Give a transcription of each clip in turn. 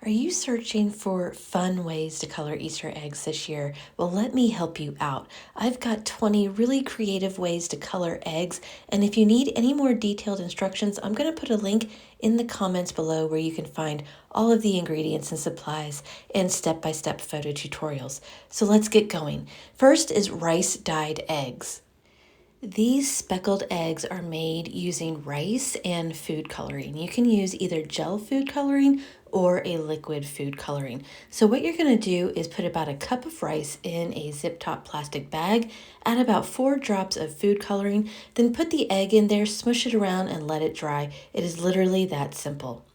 Are you searching for fun ways to color Easter eggs this year? Well, let me help you out. I've got 20 really creative ways to color eggs, and if you need any more detailed instructions, I'm going to put a link in the comments below where you can find all of the ingredients and supplies and step-by-step photo tutorials. So let's get going. First is rice dyed eggs. These speckled eggs are made using rice and food coloring. You can use either gel food coloring or a liquid food coloring. So what you're going to do is put about a cup of rice in a zip top plastic bag, add about 4 drops of food coloring, then put the egg in there, smush it around and let it dry. It is literally that simple.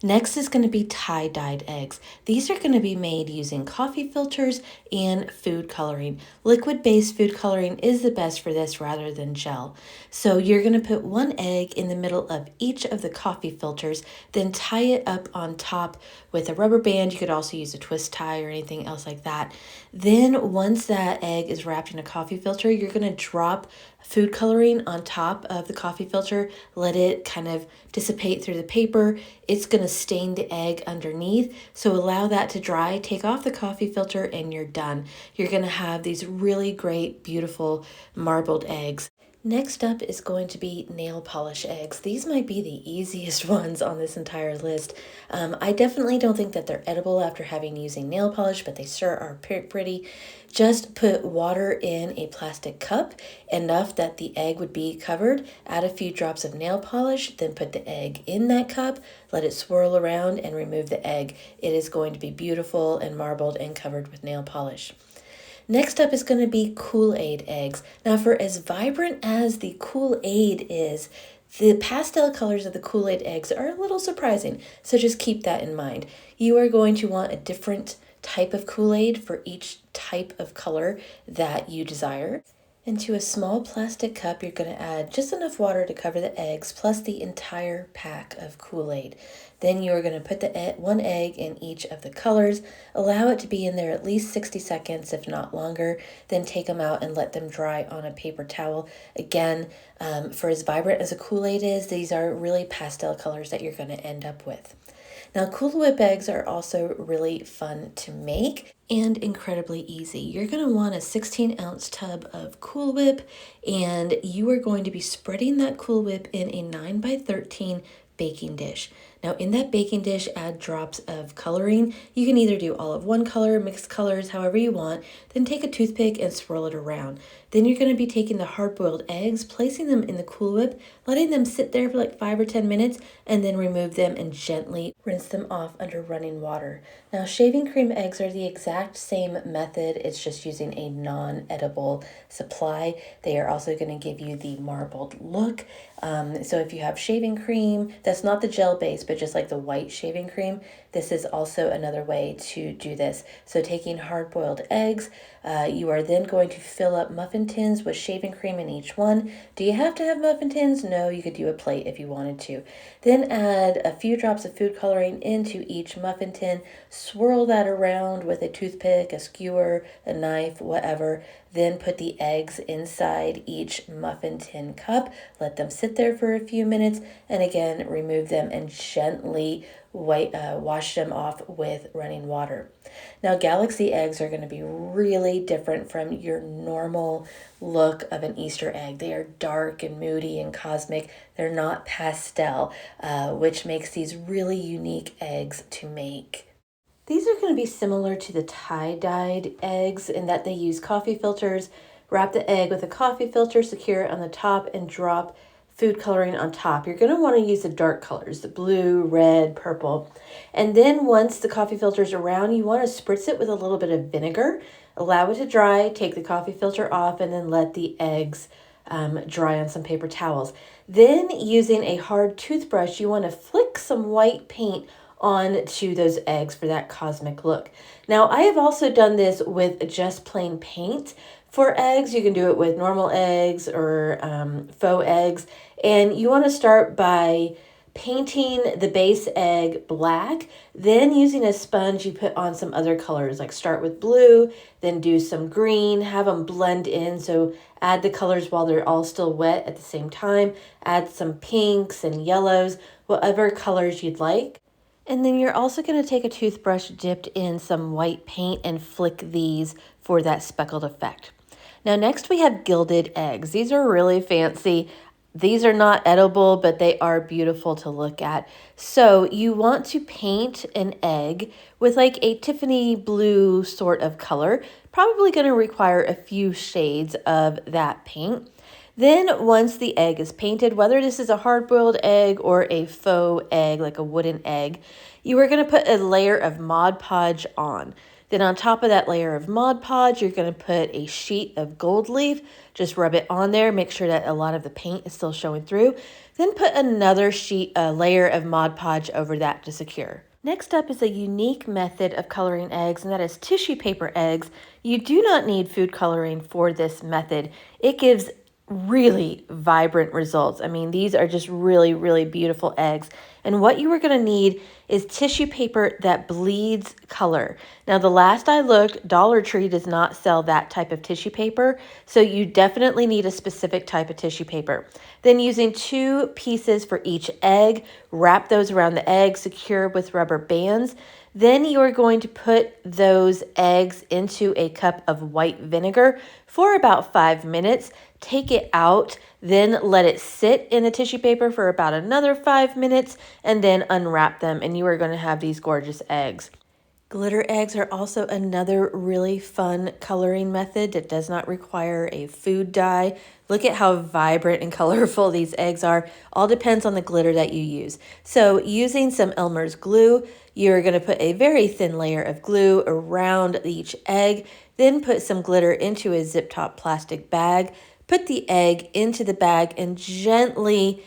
Next is going to be tie-dyed eggs. These are going to be made using coffee filters and food coloring. Liquid-based food coloring is the best for this rather than gel. So you're going to put 1 egg in the middle of each of the coffee filters, then tie it up on top with a rubber band. You could also use a twist tie or anything else like that. Then once that egg is wrapped in a coffee filter, you're going to drop food coloring on top of the coffee filter, let it kind of dissipate through the paper. It's going to stain the egg underneath, so allow that to dry, take off the coffee filter, and you're done. You're going to have these really great, beautiful marbled eggs. Next up is going to be nail polish eggs. These might be the easiest ones on this entire list. I definitely don't think that they're edible after having using nail polish, but they sure are pretty. Just put water in a plastic cup, enough that the egg would be covered, add a few drops of nail polish, then put the egg in that cup, let it swirl around and remove the egg. It is going to be beautiful and marbled and covered with nail polish. Next up is going to be Kool Aid Eggs. Now, for as vibrant as the Kool Aid is, the pastel colors of the Kool Aid eggs are a little surprising, so just keep that in mind. You are going to want a different type of Kool Aid for each type of color that you desire. Into a small plastic cup, you're going to add just enough water to cover the eggs, plus the entire pack of Kool Aid. Then you are going to put the 1 egg in each of the colors, allow it to be in there at least 60 seconds, if not longer, then take them out and let them dry on a paper towel. Again, for as vibrant as a Kool Aid is, these are really pastel colors that you're going to end up with. Now, Cool Whip eggs are also really fun to make and incredibly easy. You're going to want a 16-ounce tub of Cool Whip, and you are going to be spreading that Cool Whip in a 9x13 baking dish. Now, in that baking dish, add drops of coloring. You can either do all of one color, mixed colors, however you want, then take a toothpick and swirl it around. Then you're going to be taking the hard-boiled eggs, placing them in the Cool Whip, letting them sit there for like 5 or 10 minutes, and then remove them and gently rinse them off under running water. Now, shaving cream eggs are the exact same method. It's just using a non-edible supply. They are also going to give you the marbled look. So if you have shaving cream, that's not the gel base, but just like the white shaving cream, this is also another way to do this. So taking hard-boiled eggs, you are then going to fill up muffin tins with shaving cream in each one. Do you have to have muffin tins? No, you could do a plate if you wanted to. Then add a few drops of food coloring into each muffin tin, swirl that around with a toothpick, a skewer, a knife, whatever. Then put the eggs inside each muffin tin cup, let them sit there for a few minutes, and again, remove them and gently wash them off with running water. Now, galaxy eggs are going to be really different from your normal look of an Easter egg. They are dark and moody and cosmic. They're not pastel, which makes these really unique eggs to make. These are going to be similar to the tie-dyed eggs in that they use coffee filters. Wrap the egg with a coffee filter, secure it on the top, and drop food coloring on top. You're going to want to use the dark colors, the blue, red, purple. And then once the coffee filter is around, you want to spritz it with a little bit of vinegar. Allow it to dry, take the coffee filter off, and then let the eggs dry on some paper towels. Then using a hard toothbrush, you want to flick some white paint onto those eggs for that cosmic look. Now, I have also done this with just plain paint for eggs. You can do it with normal eggs or faux eggs. And you want to start by painting the base egg black. Then using a sponge, you put on some other colors, like start with blue, then do some green, have them blend in. So add the colors while they're all still wet at the same time. Add some pinks and yellows, whatever colors you'd like. And then you're also going to take a toothbrush dipped in some white paint and flick these for that speckled effect. Now next we have gilded eggs. These are really fancy. These are not edible, but they are beautiful to look at. So you want to paint an egg with like a Tiffany blue sort of color. Probably going to require a few shades of that paint. Then once the egg is painted, whether this is a hard-boiled egg or a faux egg, like a wooden egg, you are going to put a layer of Mod Podge on. Then on top of that layer of Mod Podge, you're going to put a sheet of gold leaf. Just rub it on there. Make sure that a lot of the paint is still showing through. Then put another layer of Mod Podge over that to secure. Next up is a unique method of coloring eggs, and that is tissue paper eggs. You do not need food coloring for this method. It gives really vibrant results. I mean, these are just really, really beautiful eggs. And what you are going to need is tissue paper that bleeds color. Now, the last I looked, Dollar Tree does not sell that type of tissue paper, so you definitely need a specific type of tissue paper. Then using 2 pieces for each egg, wrap those around the egg, secure with rubber bands. Then you are going to put those eggs into a cup of white vinegar for about 5 minutes. Take it out, then let it sit in the tissue paper for about another 5 minutes, and then unwrap them, and you are going to have these gorgeous eggs. Glitter eggs are also another really fun coloring method that does not require a food dye. Look at how vibrant and colorful these eggs are. All depends on the glitter that you use. So using some Elmer's glue, you're going to put a very thin layer of glue around each egg, then put some glitter into a zip top plastic bag, put the egg into the bag, and gently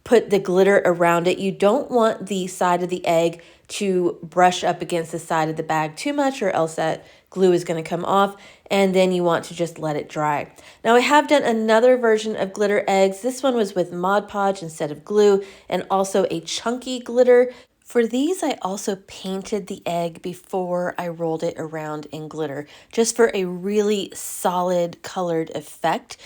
put the glitter around it. You don't want the side of the egg to brush up against the side of the bag too much, or else that glue is going to come off, and then you want to just let it dry. Now I have done another version of glitter eggs. This one was with Mod Podge instead of glue, and also a chunky glitter. For these, I also painted the egg before I rolled it around in glitter, just for a really solid colored effect.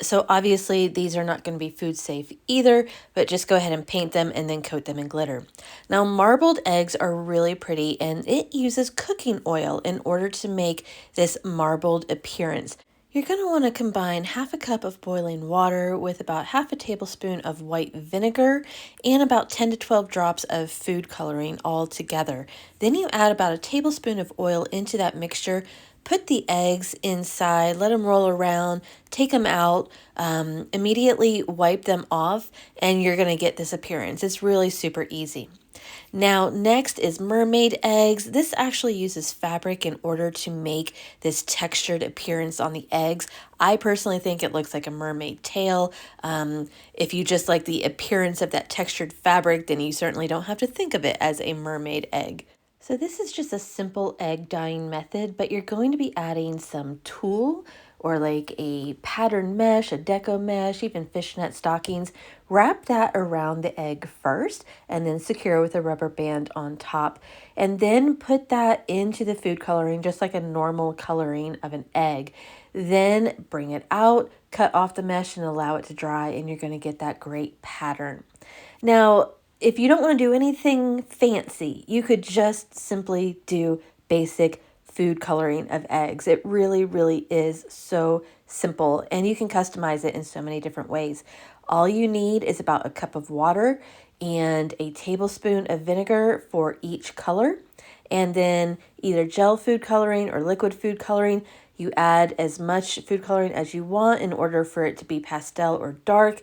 So obviously these are not going to be food safe either, but just go ahead and paint them and then coat them in glitter. Now, marbled eggs are really pretty, and it uses cooking oil in order to make this marbled appearance. You're going to want to combine half a cup of boiling water with about half a tablespoon of white vinegar and about 10 to 12 drops of food coloring all together. Then you add about a tablespoon of oil into that mixture. Put the eggs inside, let them roll around, take them out, immediately wipe them off, and you're going to get this appearance. It's really super easy. Now, next is mermaid eggs. This actually uses fabric in order to make this textured appearance on the eggs. I personally think it looks like a mermaid tail. If you just like the appearance of that textured fabric, then you certainly don't have to think of it as a mermaid egg. So this is just a simple egg dyeing method, but you're going to be adding some tulle or like a pattern mesh, a deco mesh, even fishnet stockings. Wrap that around the egg first and then secure with a rubber band on top. And then put that into the food coloring just like a normal coloring of an egg. Then bring it out, cut off the mesh and allow it to dry, and you're going to get that great pattern. Now, if you don't want to do anything fancy, you could just simply do basic food coloring of eggs. It really, really is so simple, and you can customize it in so many different ways. All you need is about a cup of water and a tablespoon of vinegar for each color, and then either gel food coloring or liquid food coloring. You add as much food coloring as you want in order for it to be pastel or dark.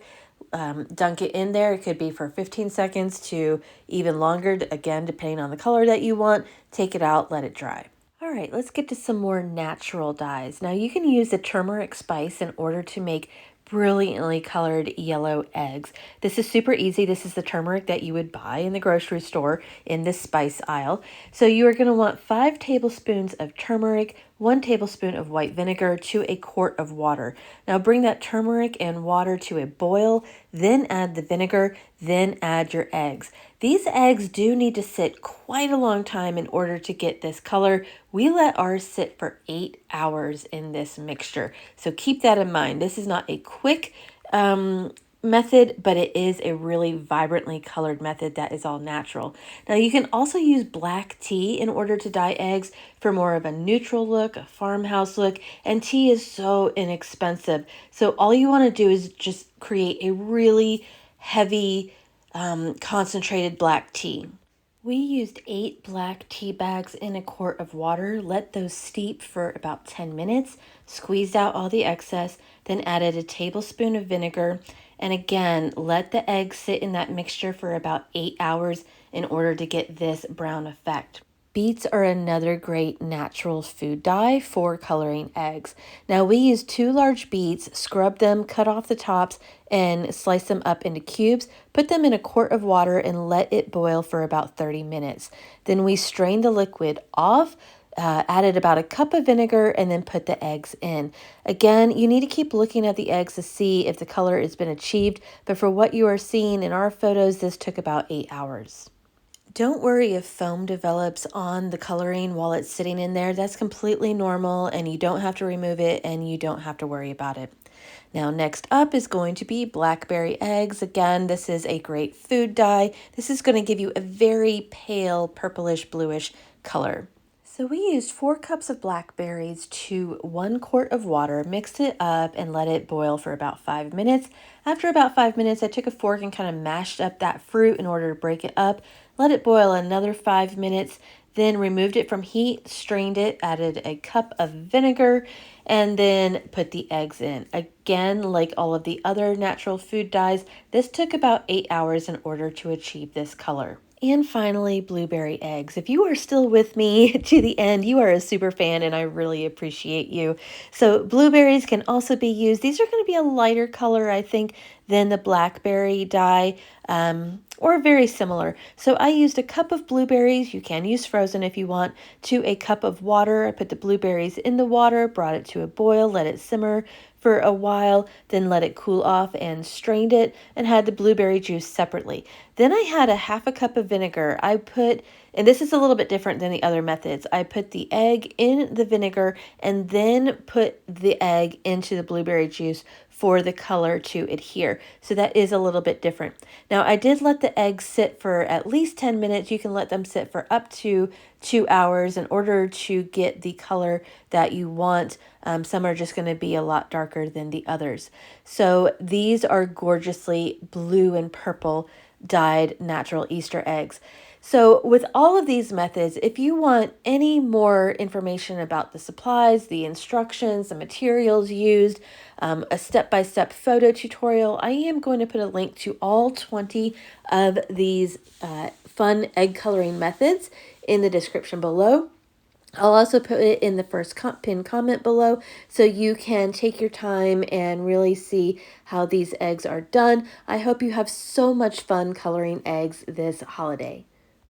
Dunk it in there. It could be for 15 seconds to even longer, again, depending on the color that you want. Take it out, let it dry. All right, let's get to some more natural dyes. Now you can use the turmeric spice in order to make brilliantly colored yellow eggs. This is super easy. This is the turmeric that you would buy in the grocery store in the spice aisle. So you are going to want 5 tablespoons of turmeric, 1 tablespoon of white vinegar to a quart of water. Now bring that turmeric and water to a boil, then add the vinegar, then add your eggs. These eggs do need to sit quite a long time in order to get this color. We let ours sit for 8 hours in this mixture. So keep that in mind. This is not a quick method, but it is a really vibrantly colored method that is all natural. Now you can also use black tea in order to dye eggs for more of a neutral look, a farmhouse look, and tea is so inexpensive. So all you want to do is just create a really heavy, concentrated black tea. We used 8 black tea bags in a quart of water, let those steep for about 10 minutes, squeezed out all the excess, then added a tablespoon of vinegar, and again, let the eggs sit in that mixture for about 8 hours in order to get this brown effect. Beets are another great natural food dye for coloring eggs. Now we use 2 large beets, scrub them, cut off the tops, and slice them up into cubes, put them in a quart of water and let it boil for about 30 minutes. Then we strain the liquid off, added about a cup of vinegar, and then put the eggs in. Again, you need to keep looking at the eggs to see if the color has been achieved, but for what you are seeing in our photos, this took about 8 hours. Don't worry if foam develops on the coloring while it's sitting in there. That's completely normal and you don't have to remove it and you don't have to worry about it. Now, next up is going to be Blackberry Eggs. Again, this is a great food dye. This is going to give you a very pale purplish bluish color. So we used 4 cups of blackberries to 1 quart of water, mixed it up and let it boil for about 5 minutes. After about 5 minutes, I took a fork and kind of mashed up that fruit in order to break it up. Let it boil another 5 minutes, then removed it from heat, strained it, added a cup of vinegar, and then put the eggs in. Again, like all of the other natural food dyes, this took about 8 hours in order to achieve this color. And finally, blueberry eggs. If you are still with me to the end, you are a super fan and I really appreciate you. So blueberries can also be used. These are going to be a lighter color, I think, than the blackberry dye, or very similar. So I used a cup of blueberries. You can use frozen if you want, to a cup of water. I put the blueberries in the water, brought it to a boil, let it simmer for a while, then let it cool off and strained it and had the blueberry juice separately. Then I had a half a cup of vinegar. I put, and this is a little bit different than the other methods, I put the egg in the vinegar and then put the egg into the blueberry juice for the color to adhere. So that is a little bit different. Now I did let the eggs sit for at least 10 minutes. You can let them sit for up to 2 hours in order to get the color that you want. Some are just going to be a lot darker than the others. So these are gorgeously blue and purple dyed natural Easter eggs. So with all of these methods, if you want any more information about the supplies, the instructions, the materials used, a step-by-step photo tutorial, I am going to put a link to all 20 of these fun egg coloring methods in the description below. I'll also put it in the first pinned comment below so you can take your time and really see how these eggs are done. I hope you have so much fun coloring eggs this holiday.